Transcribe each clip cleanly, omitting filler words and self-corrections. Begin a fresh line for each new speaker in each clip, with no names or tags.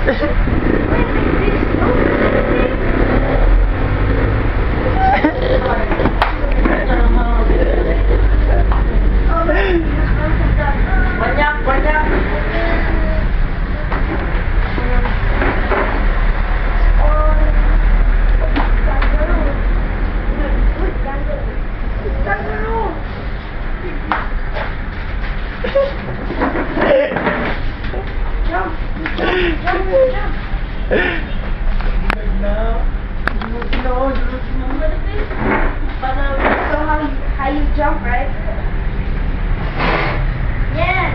Banyak, banyak.
How you jump, right? Yeah.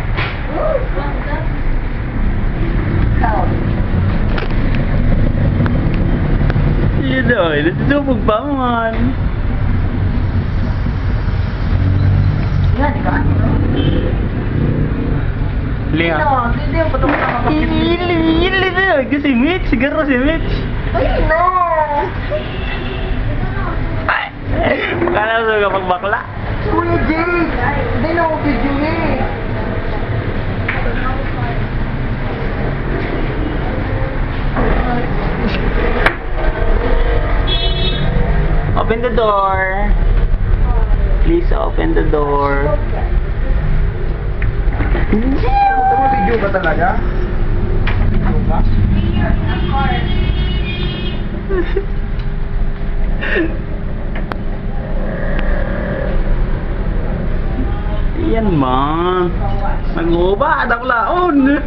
Yun o, nasusubog pa man.
Yan, di ba?
Linga.
Hindi yung patungkol na kapatid.
Ili na, kasi Mitch, siguro si Mitch.
Ay, no!
Kala mo kapag bakla.
Kuya Jay! Hindi na ako video eh.
Open the door. Please open the door.
Video ka talaga? Video ka?
Yan man. Nag-uba, daklaon.